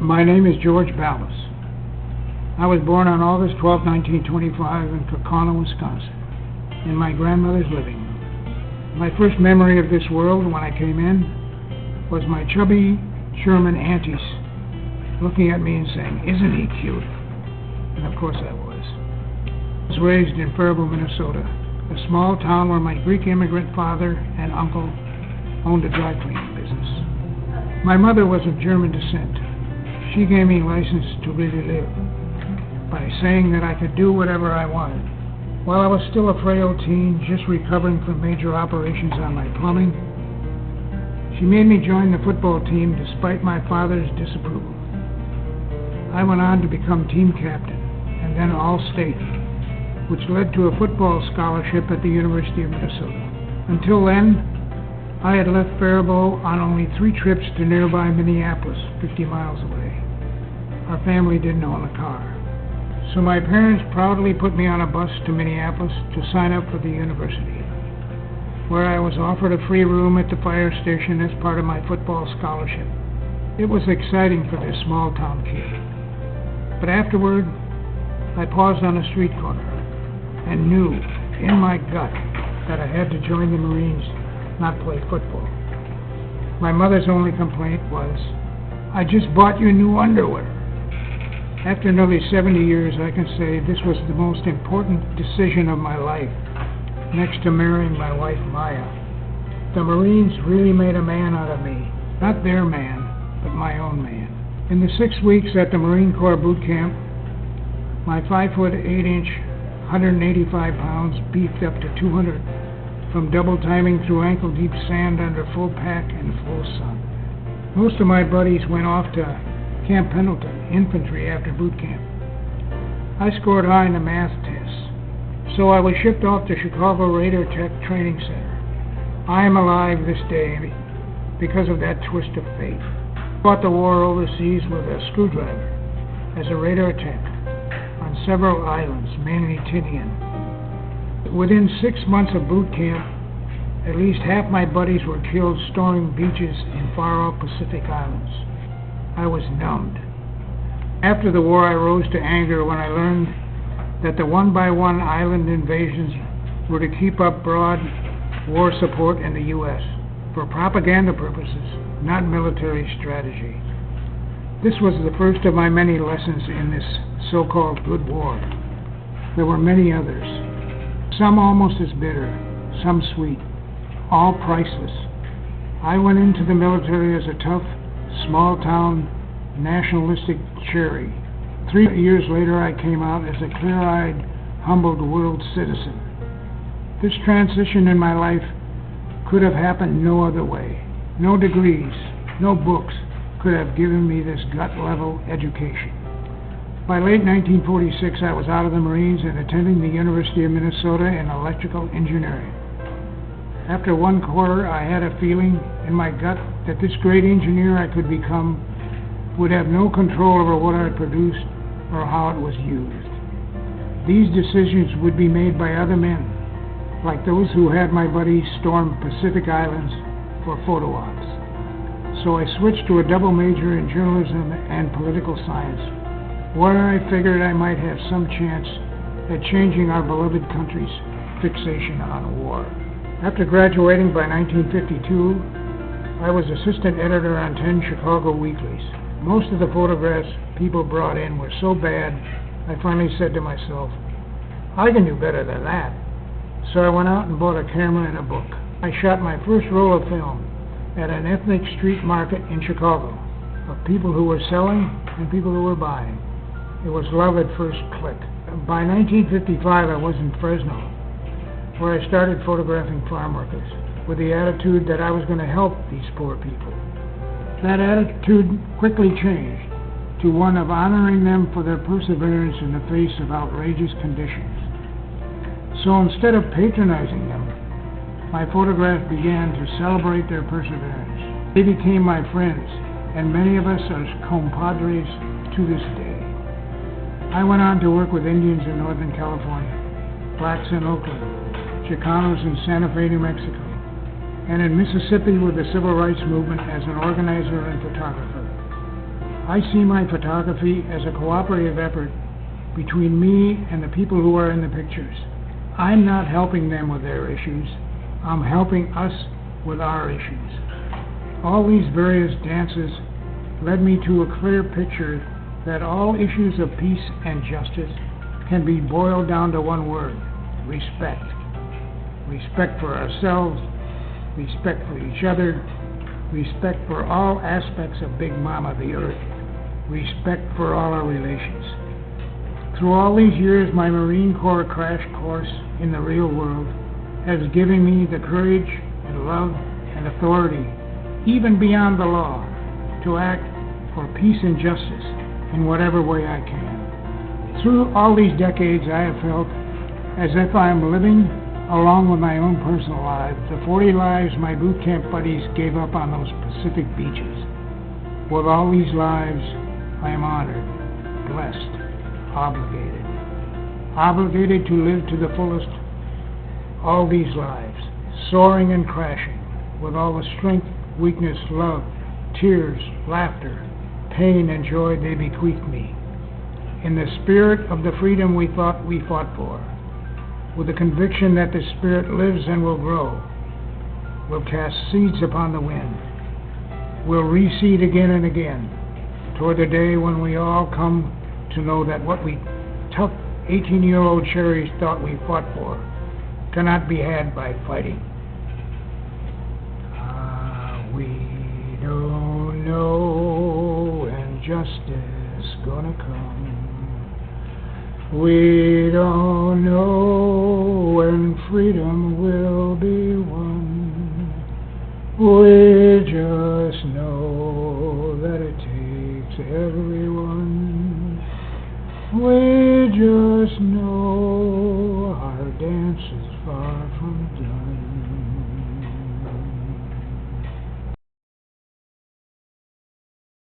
My name is George Ballas. I was born on August 12, 1925 in Kaukauna, Wisconsin, in my grandmother's living room. My first memory of this world when I came in was my chubby Sherman aunties looking at me and saying, "Isn't he cute?" And of course I was. I was raised in Faribault, Minnesota, a small town where my Greek immigrant father and uncle owned a dry cleaning business. My mother was of German descent. She gave me license to really live by saying that I could do whatever I wanted. While I was still a frail teen, just recovering from major operations on my plumbing, she made me join the football team despite my father's disapproval. I went on to become team captain and then all-state, which led to a football scholarship at the University of Minnesota. Until then, I had left Faribault on only 3 trips to nearby Minneapolis, 50 miles away. Our family didn't own a car. So my parents proudly put me on a bus to Minneapolis to sign up for the university, where I was offered a free room at the fire station as part of my football scholarship. It was exciting for this small town kid. But afterward, I paused on a street corner and knew in my gut that I had to join the Marines, not play football. My mother's only complaint was, "I just bought you new underwear." After nearly 70 years, I can say this was the most important decision of my life, next to marrying my wife, Maya. The Marines really made a man out of me. Not their man, but my own man. In the 6 weeks at the Marine Corps boot camp, my 5'8" 185 pounds beefed up to 200 from double timing through ankle-deep sand under full pack and full sun. Most of my buddies went off to Camp Pendleton, infantry, after boot camp. I scored high in the math tests, so I was shipped off to Chicago Raider Tech Training Center. I am alive this day because of that twist of fate. I fought the war overseas with a screwdriver as a Raider Tech on several islands, mainly Tinian. Within 6 months of boot camp, at least half my buddies were killed storming beaches in far-off Pacific islands. I was numbed. After the war, I rose to anger when I learned that the one-by-one island invasions were to keep up broad war support in the U.S. for propaganda purposes, not military strategy. This was the first of my many lessons in this so-called good war. There were many others, some almost as bitter, some sweet, all priceless. I went into the military as a tough, small-town, nationalistic cherry. 3 years later, I came out as a clear-eyed, humbled world citizen. This transition in my life could have happened no other way. No degrees, no books could have given me this gut-level education. By late 1946, I was out of the Marines and attending the University of Minnesota in electrical engineering. After 1 quarter, I had a feeling in my gut that this great engineer I could become would have no control over what I produced or how it was used. These decisions would be made by other men, like those who had my buddies storm Pacific Islands for photo ops. So I switched to a double major in journalism and political science, where I figured I might have some chance at changing our beloved country's fixation on war. After graduating by 1952, I was assistant editor on 10 Chicago weeklies. Most of the photographs people brought in were so bad, I finally said to myself, I can do better than that. So I went out and bought a camera and a book. I shot my first roll of film at an ethnic street market in Chicago of people who were selling and people who were buying. It was love at first click. By 1955, I was in Fresno, where I started photographing farm workers with the attitude that I was going to help these poor people. That attitude quickly changed to one of honoring them for their perseverance in the face of outrageous conditions. So instead of patronizing them, my photograph began to celebrate their perseverance. They became my friends, and many of us are compadres to this day. I went on to work with Indians in Northern California, blacks in Oakland, Chicanos in Santa Fe, New Mexico, and in Mississippi with the Civil Rights Movement as an organizer and photographer. I see my photography as a cooperative effort between me and the people who are in the pictures. I'm not helping them with their issues. I'm helping us with our issues. All these various dances led me to a clear picture that all issues of peace and justice can be boiled down to one word: respect. Respect for ourselves, respect for each other, respect for all aspects of Big Mama, the Earth, respect for all our relations. Through all these years, my Marine Corps crash course in the real world has given me the courage and love and authority, even beyond the law, to act for peace and justice in whatever way I can. Through all these decades, I have felt as if I am living, along with my own personal life, the 40 lives my boot camp buddies gave up on those Pacific beaches. With all these lives, I am honored, blessed, obligated to live to the fullest all these lives, soaring and crashing, with all the strength, weakness, love, tears, laughter, pain, and joy they bequeathed me, in the spirit of the freedom we thought we fought for, with the conviction that the spirit lives and will grow, will cast seeds upon the wind, will reseed again and again, toward the day when we all come to know that what we tough 18-year-old cherries thought we fought for cannot be had by fighting. We don't know when justice gonna come. We don't know when freedom will be won. We just know that it takes everyone. We just know our dance is far from done.